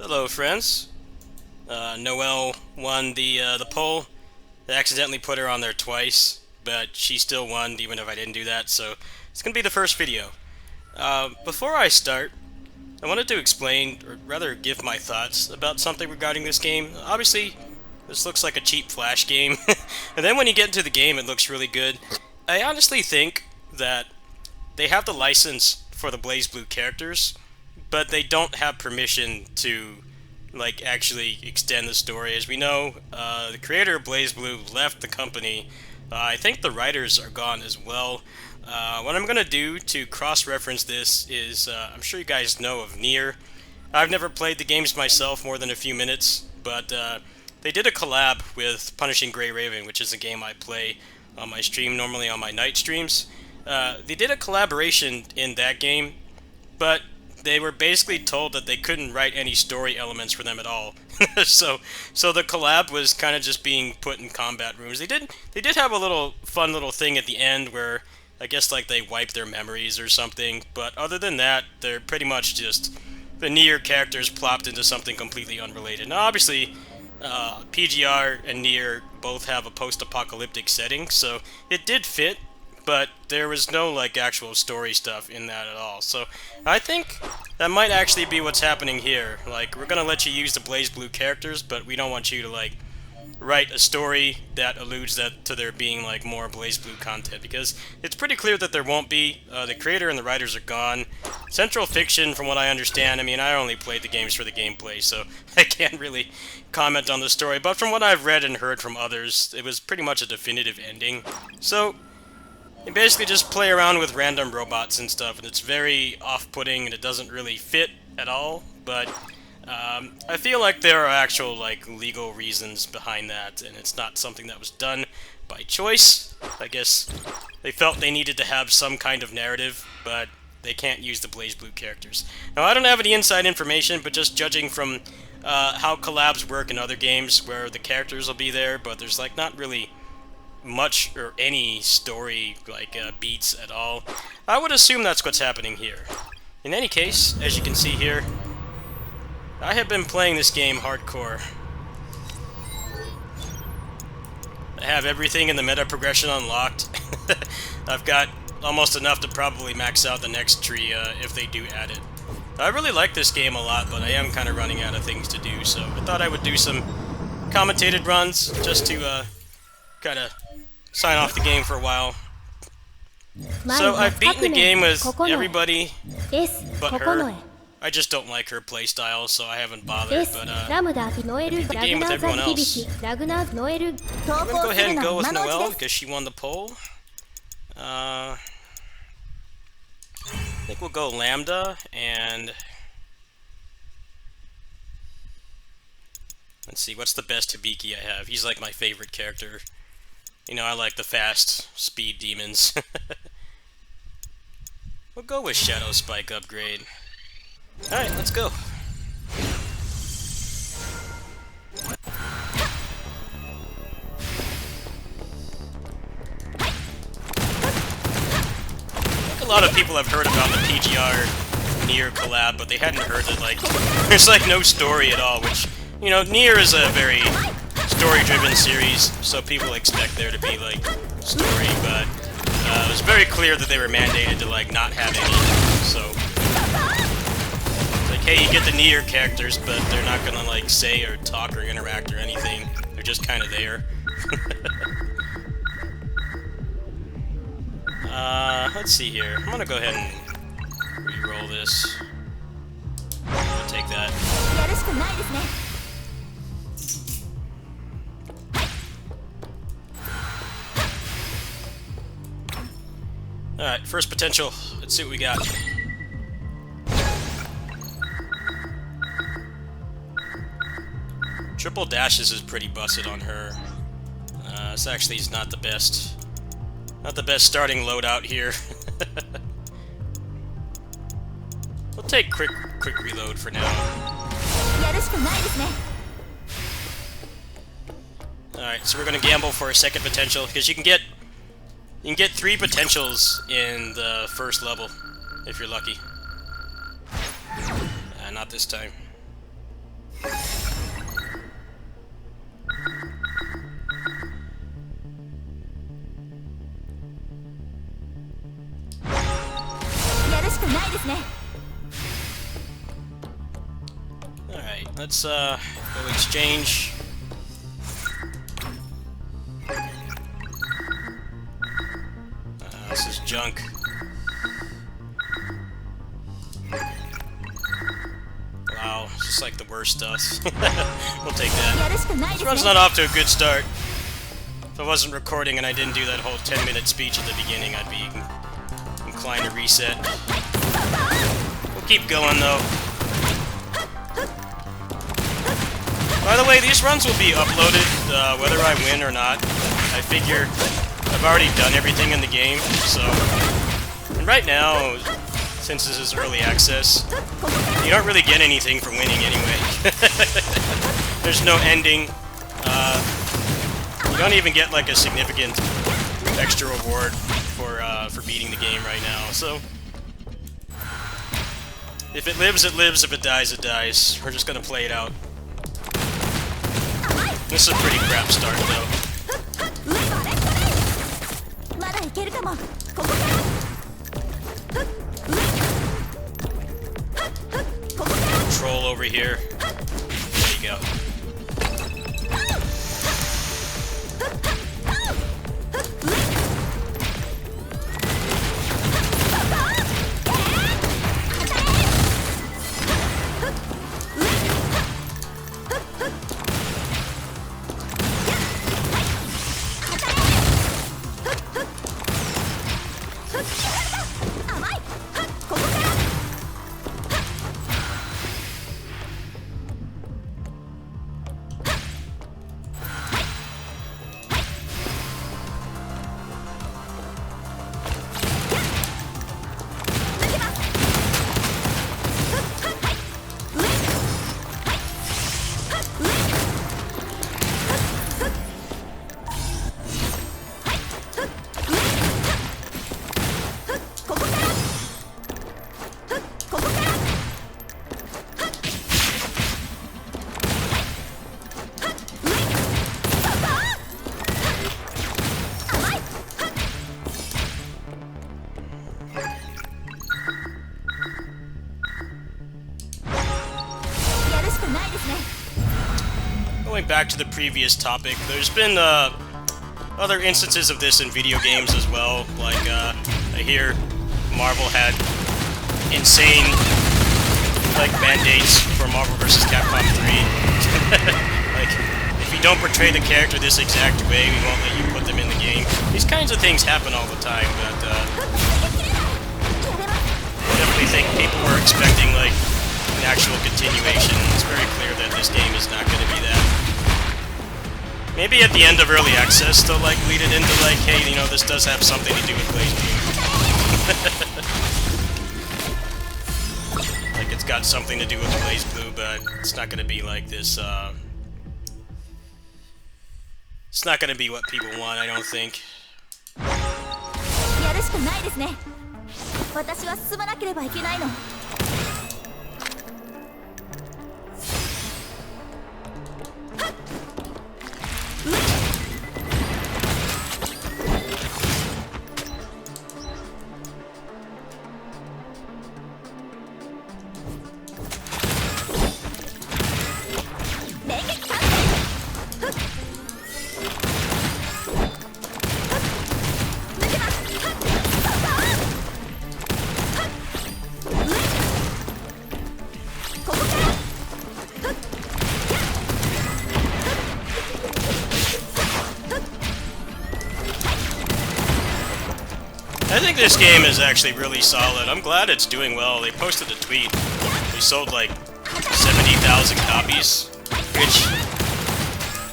Hello, friends. Noel won the poll. I accidentally put her on there twice, but she still won, even if I didn't do that. So it's gonna be the first video. Before I start, I wanted to explain, or rather, give my thoughts about something regarding this game. Obviously, this looks like a cheap Flash game, and then when you get into the game, it looks really good. I honestly think that they have the license for the Blazblue characters, but they don't have permission to actually extend the story. As we know, the creator of Blazblue left the company. I think the writers are gone as well. What I'm gonna do to cross-reference this is, I'm sure you guys know of Nier. I've never played the games myself more than a few minutes, but they did a collab with Punishing Gray Raven, which is a game I play on my stream, normally on my night streams. They did a collaboration in that game, but they were basically told that they couldn't write any story elements for them at all. so the collab was kind of just being put in combat rooms. They did have a little fun little thing at the end where I guess like they wiped their memories or something, but other than that, they're pretty much just the Nier characters plopped into something completely unrelated. Now obviously, PGR and Nier both have a post-apocalyptic setting, so it did fit, but there was no actual story stuff in that at all. So I think that might actually be what's happening here. We're gonna let you use the Blazblue characters, but we don't want you to write a story that alludes to there being more Blazblue content, because it's pretty clear that there won't be. The creator and the writers are gone. Central Fiction, from what I understand, I mean, I only played the games for the gameplay, so I can't really comment on the story, but from what I've read and heard from others, it was pretty much a definitive ending. So you basically just play around with random robots and stuff, and it's very off-putting, and it doesn't really fit at all, but I feel like there are actual legal reasons behind that, and it's not something that was done by choice. I guess they felt they needed to have some kind of narrative, but they can't use the Blazblue characters. Now, I don't have any inside information, but just judging from how collabs work in other games where the characters will be there, but there's not really much or any story beats at all, I would assume that's what's happening here. In any case, as you can see here, I have been playing this game hardcore. I have everything in the meta progression unlocked. I've got almost enough to probably max out the next tree if they do add it. I really like this game a lot, but I am kind of running out of things to do, so I thought I would do some commentated runs just to kind of sign off the game for a while. So I've beaten the game with everybody but her. I just don't like her playstyle, so I haven't bothered, but I beat the game with everyone else. I'm gonna go ahead and go with Noel because she won the poll. I think we'll go Lambda, and let's see, what's the best Hibiki I have? He's my favorite character. You know, I like the fast speed demons. We'll go with Shadow Spike upgrade. Alright, let's go. I think a lot of people have heard about the PGR Nier collab, but they hadn't heard that there's no story at all, which, you know, Nier is a very story-driven series, so people expect there to be story, but it was very clear that they were mandated to not have any, so it's hey, you get the Nier characters, but they're not gonna say or talk or interact or anything. They're just kind of there. Let's see here. I'm gonna go ahead and re-roll this. I'll take that. Alright, first potential. Let's see what we got. Triple dashes is pretty busted on her. This actually is not the best. Not the best starting loadout here. We'll take quick reload for now. Alright, so we're gonna gamble for a second potential, because you can get 3 potentials in the first level, if you're lucky. Not this time. Alright, let's go exchange. This is junk. Wow, it's just like the worst stuff. We'll take that. This run's not off to a good start. If I wasn't recording and I didn't do that whole 10-minute speech at the beginning, I'd be inclined to reset. We'll keep going, though. By the way, these runs will be uploaded, whether I win or not. I figure I've already done everything in the game, so... And right now, since this is early access, you don't really get anything for winning anyway. There's no ending. You don't even get like a significant extra reward for beating the game right now. So if it lives, it lives. If it dies, it dies. We're just gonna play it out. This is a pretty crap start, though. Troll over here. There you go. Going back to the previous topic, there's been other instances of this in video games as well. Like, I hear Marvel had insane, like, mandates for Marvel vs. Capcom 3. Like, if you don't portray the character this exact way, we won't let you put them in the game. These kinds of things happen all the time, but I definitely think people were expecting, like, an actual continuation. It's very clear that this game is not going to be that. Maybe at the end of early access, they'll like lead it into like, hey, you know, this does have something to do with Blazblue. Like, it's got something to do with Blazblue, but it's not going to be like this, it's not going to be what people want, I don't think. I think this game is actually really solid. I'm glad it's doing well. They posted a tweet. They sold like 70,000 copies, which,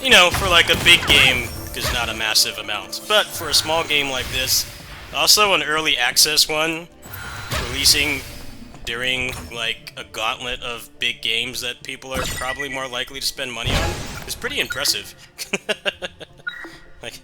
you know, for like a big game is not a massive amount. But for a small game like this, also an early access one, releasing during like a gauntlet of big games that people are probably more likely to spend money on, is pretty impressive. Like,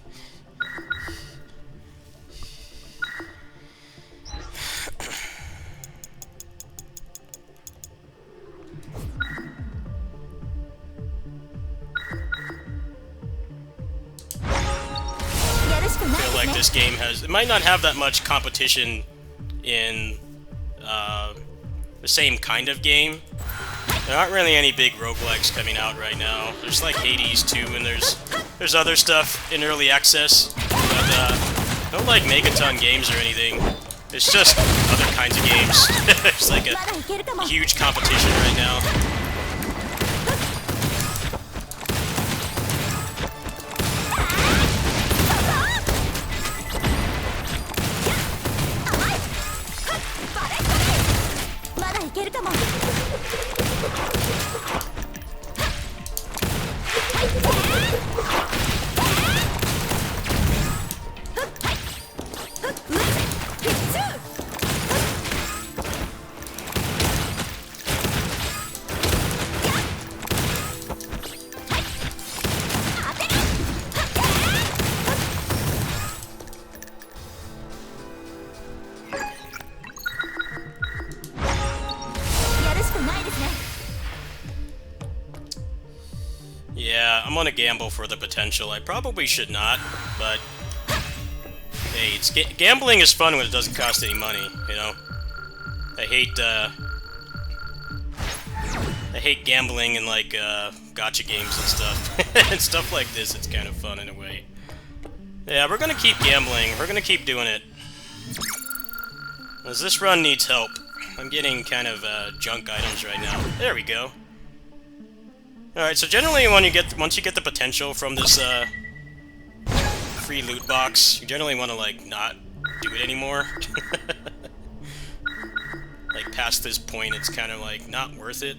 I feel like this game has... It might not have that much competition in the same kind of game, There aren't really any big roguelikes coming out right now. There's like Hades 2, and there's other stuff in early access, but no like Megaton games or anything. It's just other kinds of games. It's like a huge competition right now. Yeah, I'm gonna gamble for the potential. I probably should not, but hey, gambling is fun when it doesn't cost any money, you know? I hate gambling in like gacha games and stuff. And stuff like this, it's kind of fun in a way. Yeah, we're gonna keep gambling. We're gonna keep doing it. As this run needs help. I'm getting kind of junk items right now. There we go. Alright, so generally once you get the potential from this free loot box, you generally want to like not do it anymore. Like past this point, it's kind of like not worth it.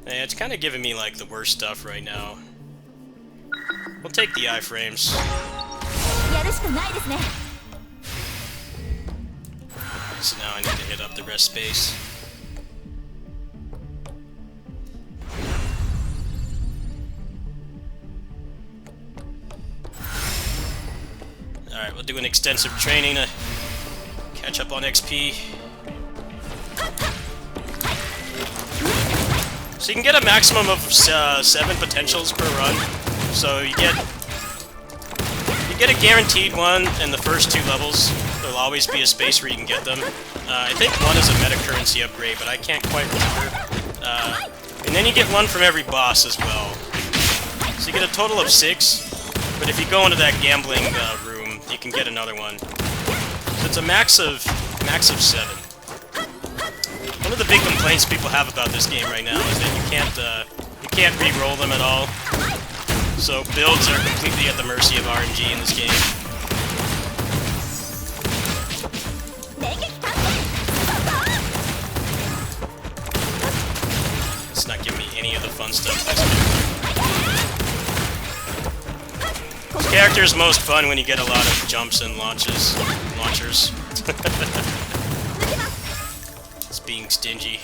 Yeah, it's kind of giving me like the worst stuff right now. We'll take the iframes. So now I need to hit up the rest space. Alright, we'll do an extensive training to catch up on XP. So you can get a maximum of 7 potentials per run. So you get a guaranteed one in the first 2 levels. There'll always be a space where you can get them. I think one is a meta currency upgrade, but I can't quite remember. And then you get one from every boss as well. So you get a total of 6. But if you go into that gambling room, you can get another one. So it's a max of 7. One of the big complaints people have about this game right now is that you can't re-roll them at all. So builds are completely at the mercy of RNG in this game. It's not giving me any of the fun stuff this game. This character is most fun when you get a lot of jumps and launchers. It's being stingy.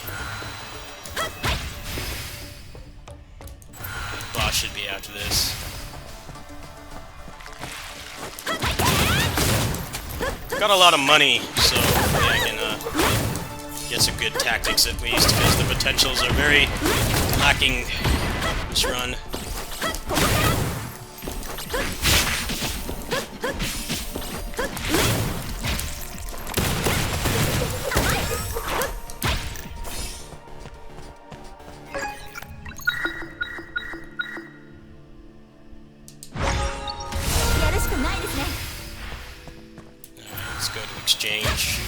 Boss should be after this. Got a lot of money, so yeah, I can get some good tactics at least, because the potentials are very lacking this run. Let's go to exchange.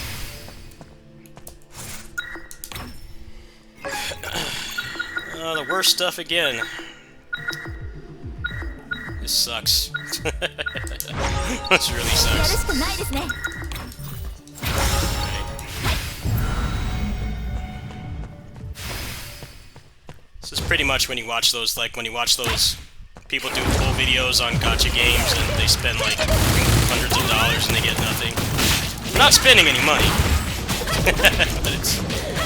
The worst stuff again. This sucks. This really sucks. This is pretty much when you watch those, people do full videos on gacha games and they spend like hundreds of dollars and they get nothing. I'm not spending any money, but it's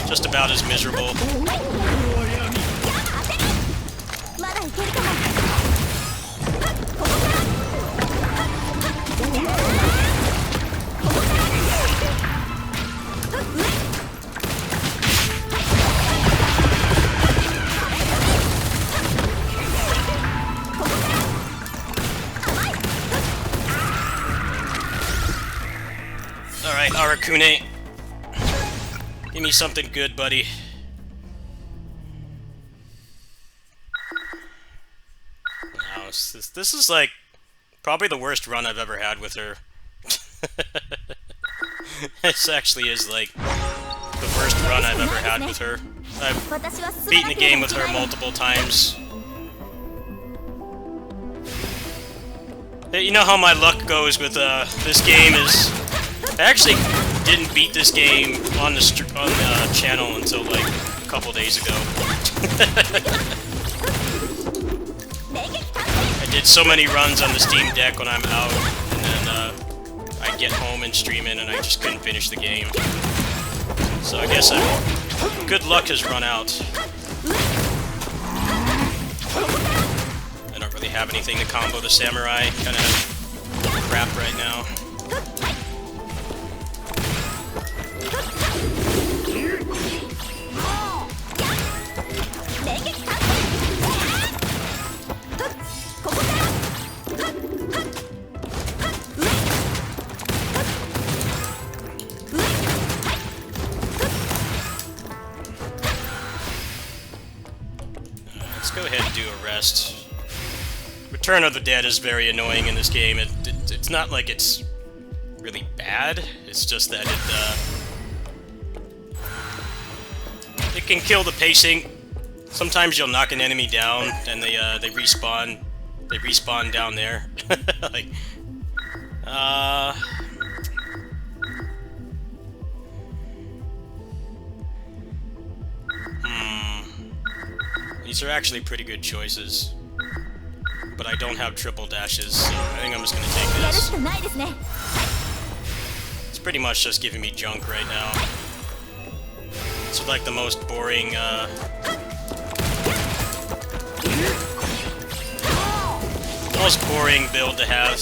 just about as miserable. Alright, Arakune. Give me something good, buddy. Wow, this is like probably the worst run I've ever had with her. This actually is like the worst run I've ever had with her. I've beaten the game with her multiple times. You know how my luck goes with this game is... I actually didn't beat this game on the channel until like a couple days ago. I did so many runs on the Steam Deck when I'm out, and then I get home and stream it, and I just couldn't finish the game. So I guess good luck has run out. I don't really have anything to combo the samurai. Kind of crap right now. Let's go ahead and do a rest. Return of the Dead is very annoying in this game. It's not like it's really bad. It's just that it can kill the pacing. Sometimes you'll knock an enemy down and they respawn. They respawn down there. Like These are actually pretty good choices. But I don't have triple dashes, so I think I'm just gonna take this. It's pretty much just giving me junk right now. It's like the most boring, build to have.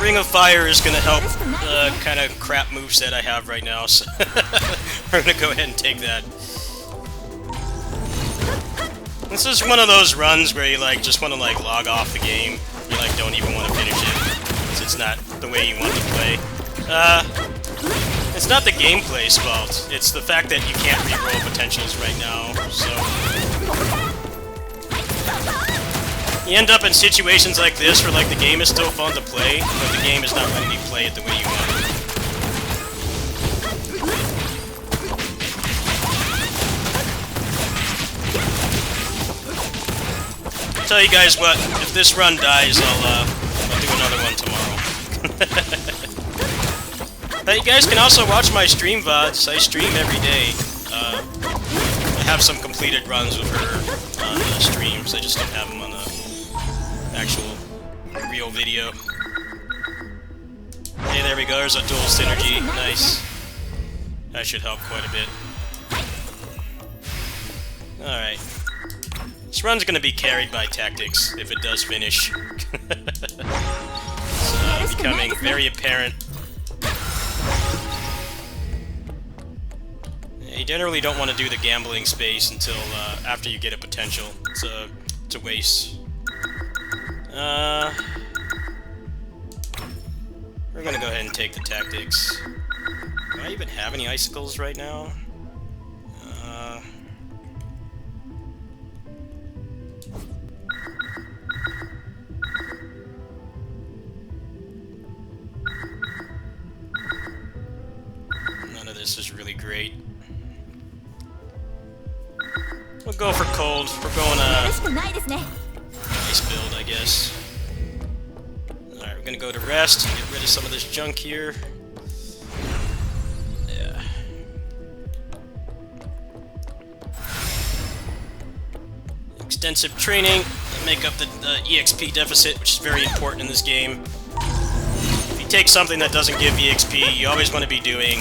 Ring of Fire is going to help the kind of crap moveset I have right now, so we're going to go ahead and take that. This is one of those runs where you like just want to like log off the game. You like don't even want to finish it, because it's not the way you want to play. It's not the gameplay's fault, it's the fact that you can't reroll potentials right now, so... You end up in situations like this where like the game is still fun to play, but the game is not letting you play it the way you want it. I'll tell you guys what, if this run dies, I'll do another one tomorrow. But you guys can also watch my stream VODs. I stream every day. I have some completed runs with her on the streams. I just don't have them on the actual real video. Hey, there we go. There's a dual synergy. Nice. That should help quite a bit. Alright. This run's gonna be carried by tactics if it does finish. So, if you becoming very apparent. You generally don't want to do the gambling space until after you get a potential. It's a waste. We're gonna go ahead and take the tactics. Do I even have any icicles right now? None of this is really great. We'll go for cold. We're going ice build, I guess. Alright, we're gonna go to rest, get rid of some of this junk here. Yeah. Extensive training to make up the EXP deficit, which is very important in this game. If you take something that doesn't give EXP, you always want to be doing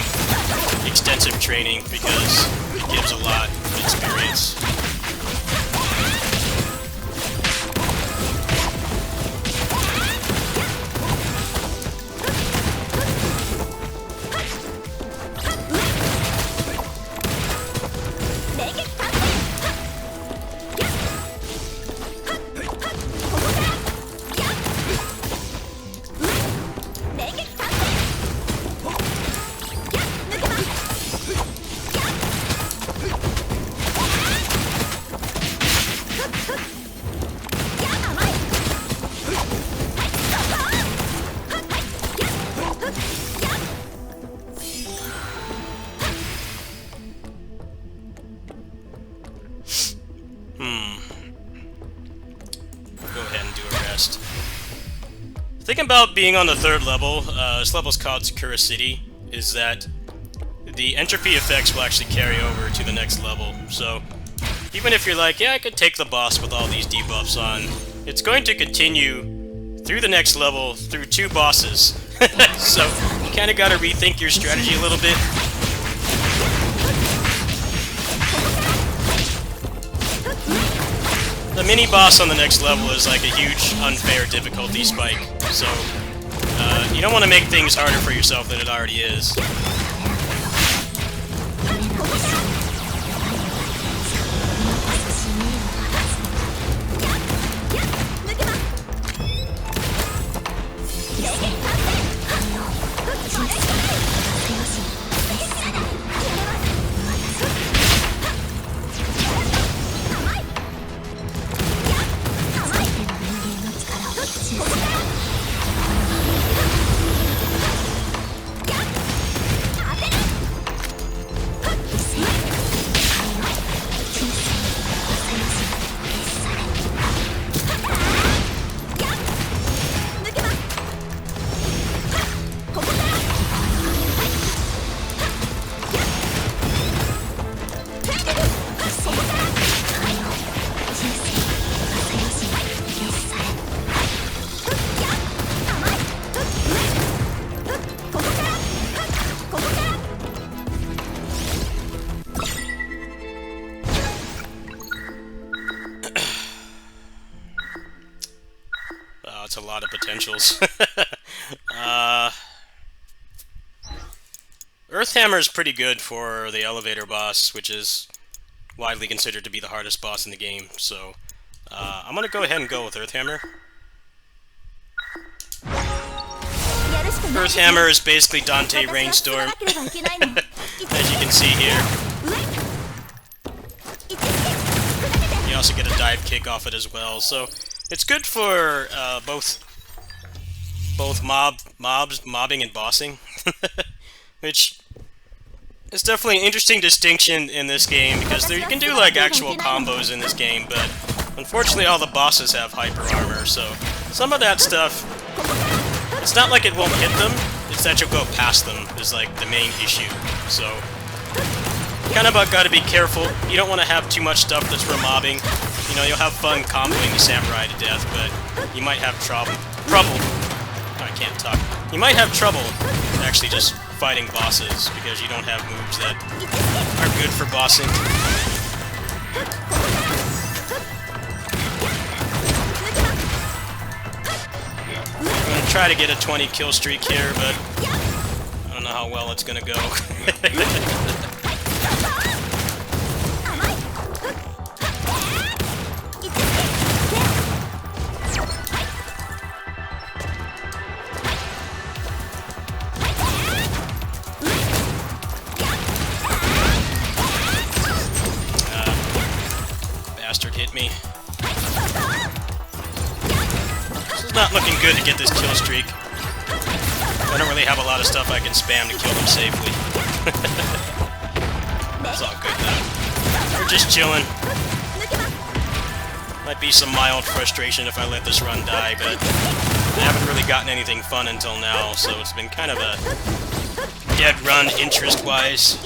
extensive training because it gives a lot of experience. The thing about being on the 3rd level, this level's called Sakura City, is that the entropy effects will actually carry over to the next level. So, even if you're like, yeah, I could take the boss with all these debuffs on, it's going to continue through the next level, through 2 bosses. So, you kinda gotta rethink your strategy a little bit. The mini-boss on the next level is like a huge, unfair difficulty spike, so you don't want to make things harder for yourself than it already is. It's a lot of potentials. Earthhammer is pretty good for the elevator boss, which is widely considered to be the hardest boss in the game, so I'm gonna go ahead and go with Earthhammer. Earthhammer is basically Dante Rainstorm, as you can see here. You also get a dive kick off it as well, so it's good for both mobbing and bossing, which is definitely an interesting distinction in this game, because you can do like actual combos in this game, but unfortunately all the bosses have hyper armor, so some of that stuff, it's not like it won't hit them, it's that you'll go past them is like the main issue. So kind of gotta be careful. You don't want to have too much stuff that's for mobbing. You know, you'll have fun comboing the samurai to death, but you might have trouble. I can't talk. You might have trouble actually just fighting bosses because you don't have moves that are good for bossing. I'm gonna try to get a 20 kill streak here, but I don't know how well it's gonna go. Bastard hit me. This is not looking good to get this kill streak. I don't really have a lot of stuff I can spam to kill them safely. It's all good though. We're just chilling. Might be some mild frustration if I let this run die, but I haven't really gotten anything fun until now, so it's been kind of a dead run interest-wise.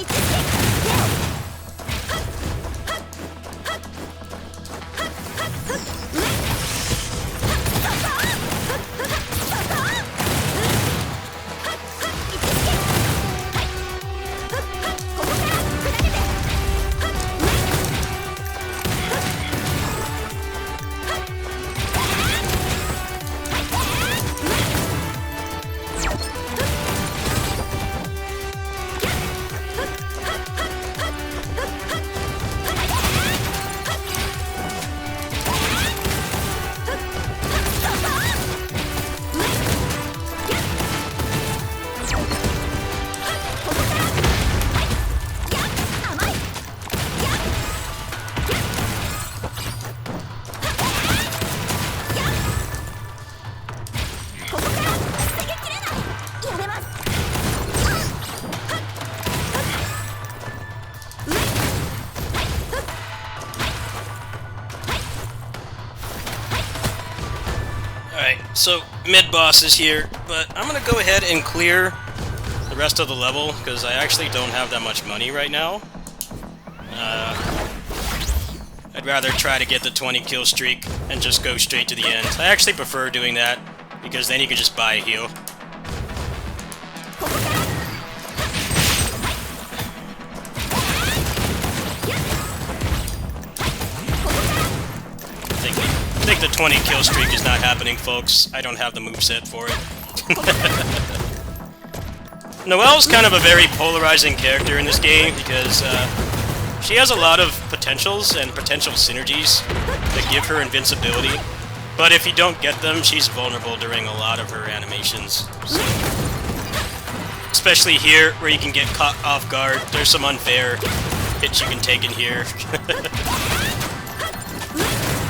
Alright, so mid-boss is here, but I'm gonna go ahead and clear the rest of the level, because I actually don't have that much money right now. I'd rather try to get the 20 kill streak and just go straight to the end. I actually prefer doing that, because then you can just buy a heal. I think the 20 kill streak is not happening, folks. I don't have the moveset for it. Noel's kind of a very polarizing character in this game because she has a lot of potentials and potential synergies that give her invincibility. But if you don't get them, she's vulnerable during a lot of her animations. So, especially here, where you can get caught off guard. There's some unfair hits you can take in here.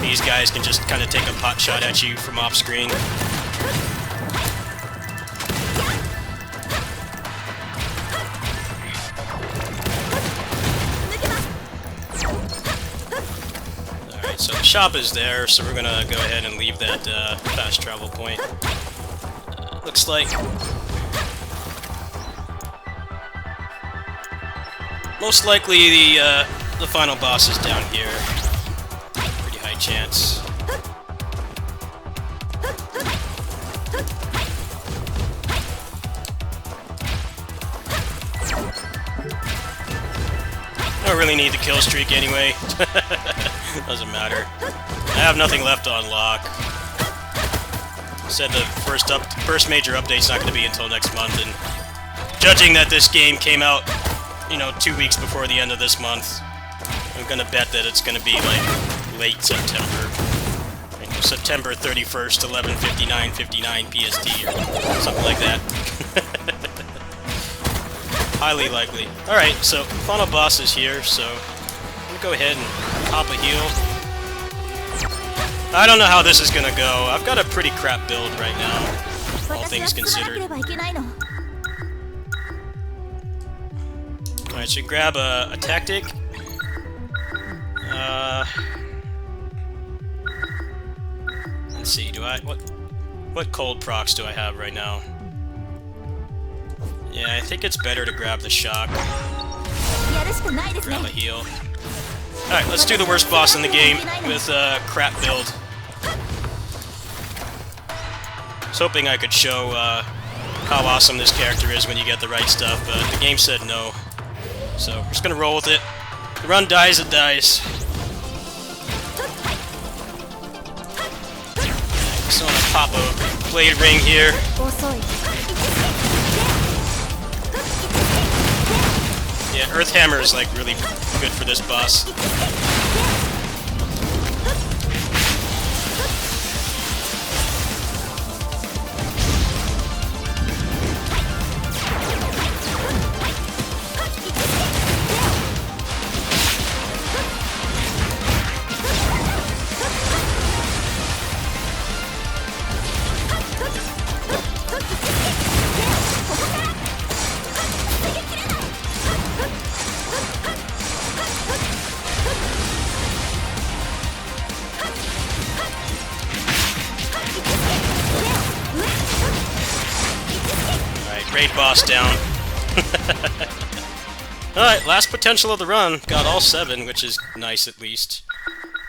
These guys can just kind of take a pot shot at you from off screen. Alright, so the shop is there, so we're gonna go ahead and leave that fast travel point. Looks like most likely the final boss is down here. Chance. I don't really need the kill streak anyway. Doesn't matter. I have nothing left to unlock. Said the first major update's not going to be until next month, and judging that this game came out, you know, 2 weeks before the end of this month, I'm gonna bet that it's gonna be like late September. You know, September 31st, 11:59:59 PST, or something like that. Highly likely. Alright, so final boss is here, so I'm gonna go ahead and pop a heal. I don't know how this is gonna go. I've got a pretty crap build right now, all things considered. Alright, so grab a tactic. Let's see, what cold procs do I have right now? Yeah, I think it's better to grab the shock. Grab a heal. Alright, let's do the worst boss in the game with a crap build. I was hoping I could show how awesome this character is when you get the right stuff, but the game said no. So, we're just gonna roll with it. The run dies, it dies. So I'm gonna pop a Blade Ring here. Yeah, Earth Hammer is like really good for this boss. Great boss down. Alright, last potential of the run. Got all 7, which is nice at least.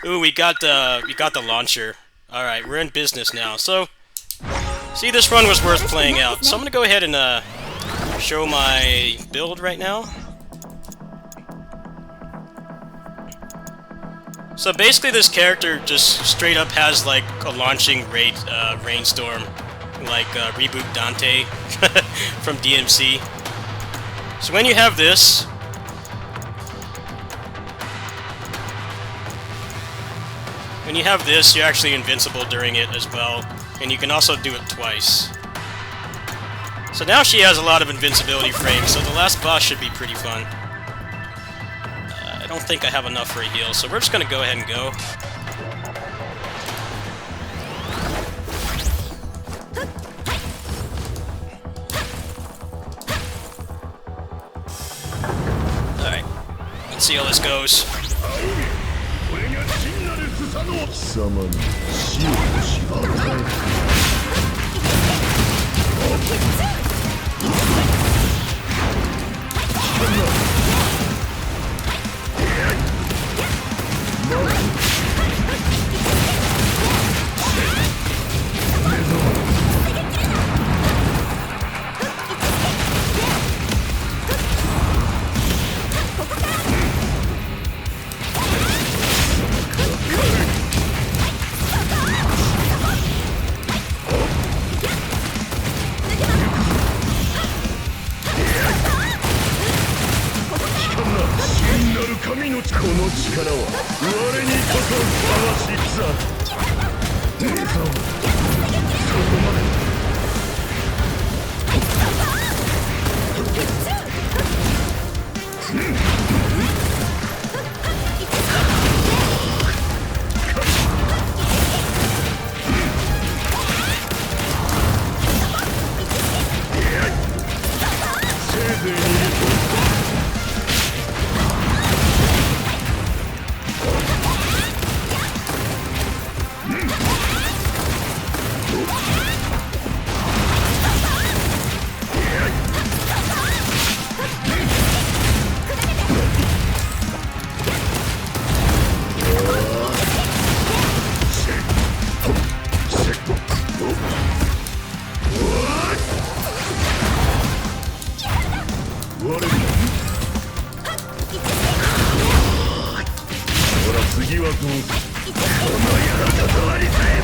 Ooh, we got the launcher. Alright, we're in business now. So, see, this run was worth playing out. So I'm gonna go ahead and show my build right now. So basically this character just straight up has like a launching rainstorm. Like Reboot Dante from DMC. So when you have this, you're actually invincible during it as well, and you can also do it twice. So now she has a lot of invincibility frames, so the last boss should be pretty fun. I don't think I have enough for a heal, so we're just gonna go ahead and go. Let's see how this goes.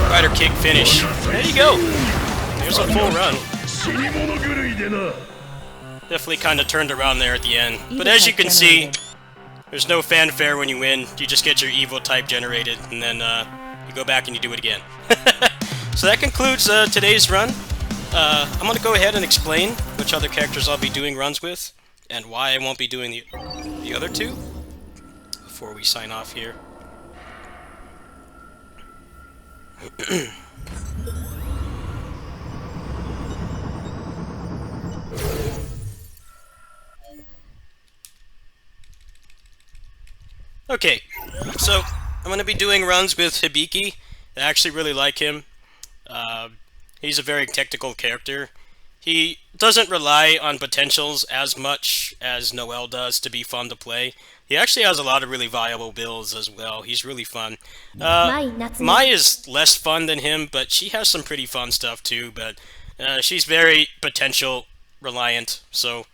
Rider kick finish. There you go. There's a full run. Definitely kind of turned around there at the end. But as you can see, there's no fanfare when you win. You just get your evil type generated, and then you go back and you do it again. So that concludes today's run. I'm going to go ahead and explain which other characters I'll be doing runs with, and why I won't be doing the other two, before we sign off here. Okay, so I'm going to be doing runs with Hibiki. I actually really like him. He's a very technical character. He doesn't rely on potentials as much as Noel does to be fun to play. He actually has a lot of really viable builds as well. He's really fun. Mai is less fun than him, but she has some pretty fun stuff too. But she's very potential reliant, so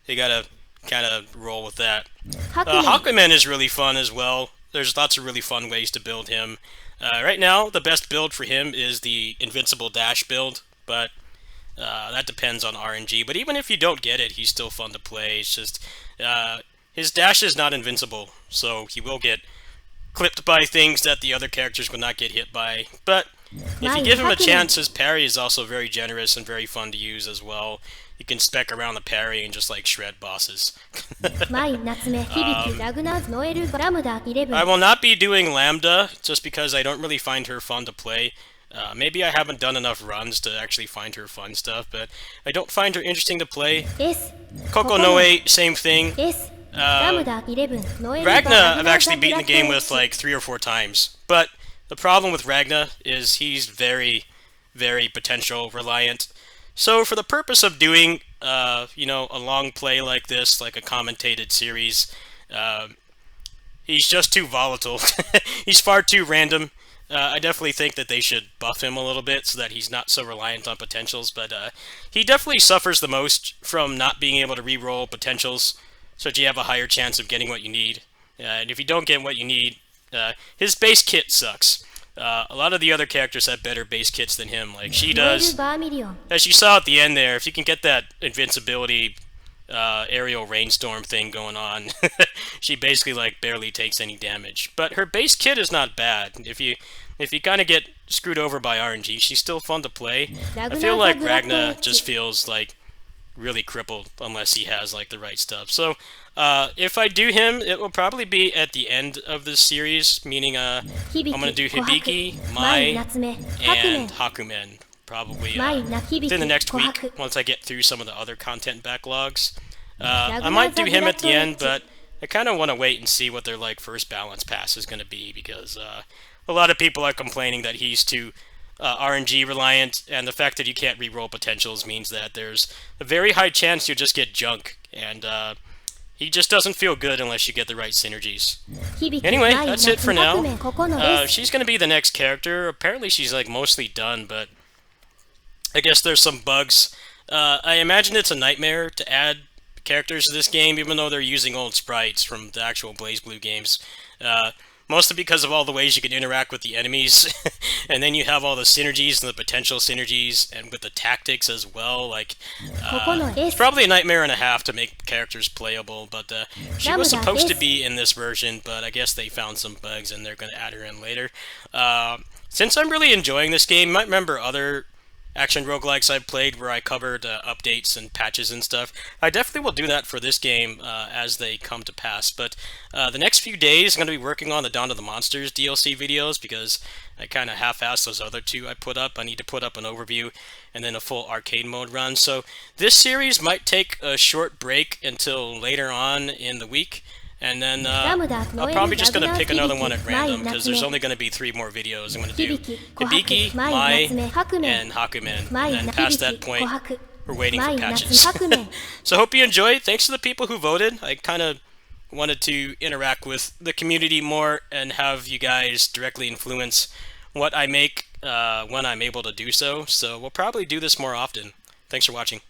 you gotta kind of roll with that. Hakumen is really fun as well. There's lots of really fun ways to build him. Right now, the best build for him is the Invincible Dash build, but that depends on RNG. But even if you don't get it, he's still fun to play. It's just his dash is not invincible, so he will get clipped by things that the other characters would not get hit by. But if you give him a chance, his parry is also very generous and very fun to use as well. You can spec around the parry and just like shred bosses. I will not be doing Lambda just because I don't really find her fun to play. Maybe I haven't done enough runs to actually find her fun stuff, but I don't find her interesting to play. Coco Noe, same thing. Ragna, I've actually beaten the game with like 3 or 4 times, but the problem with Ragna is he's very, very potential reliant. So for the purpose of doing, you know, a long play like this, like a commentated series, he's just too volatile. He's far too random. I definitely think that they should buff him a little bit so that he's not so reliant on potentials, but he definitely suffers the most from not being able to re-roll potentials, so that you have a higher chance of getting what you need. And if you don't get what you need, his base kit sucks. A lot of the other characters have better base kits than him, like she does. As you saw at the end there, if you can get that invincibility aerial rainstorm thing going on, she basically like barely takes any damage. But her base kit is not bad. If you kind of get screwed over by RNG, she's still fun to play. I feel like Ragna just feels like really crippled unless he has like the right stuff. So if I do him, it will probably be at the end of this series, meaning I'm gonna do Hibiki, Mai, and Hakumen probably within the next week once I get through some of the other content backlogs. I might do him at the end, but I kind of want to wait and see what their like first balance pass is going to be, because a lot of people are complaining that he's too RNG reliant, and the fact that you can't re-roll potentials means that there's a very high chance you'll just get junk, and he just doesn't feel good unless you get the right synergies. Anyway, that's it for now. She's going to be the next character. Apparently she's like mostly done, but I guess there's some bugs. I imagine it's a nightmare to add characters to this game, even though they're using old sprites from the actual Blazblue games. Mostly because of all the ways you can interact with the enemies, and then you have all the synergies and the potential synergies, and with the tactics as well. Like, it's probably a nightmare and a half to make characters playable, but she was supposed to be in this version, but I guess they found some bugs and they're going to add her in later. Since I'm really enjoying this game, you might remember other action roguelikes I've played where I covered updates and patches and stuff. I definitely will do that for this game as they come to pass, but the next few days I'm going to be working on the Dawn of the Monsters DLC videos, because I kind of half-assed those other 2 I put up. I need to put up an overview and then a full arcade mode run, so this series might take a short break until later on in the week, and then I'm probably just going to pick another one at random, because there's only going to be 3 more videos I'm going to do. Hibiki, Mai, and Hakumen. And then past that point, we're waiting for patches. So hope you enjoyed. Thanks to the people who voted. I kind of wanted to interact with the community more and have you guys directly influence what I make when I'm able to do so. So we'll probably do this more often. Thanks for watching.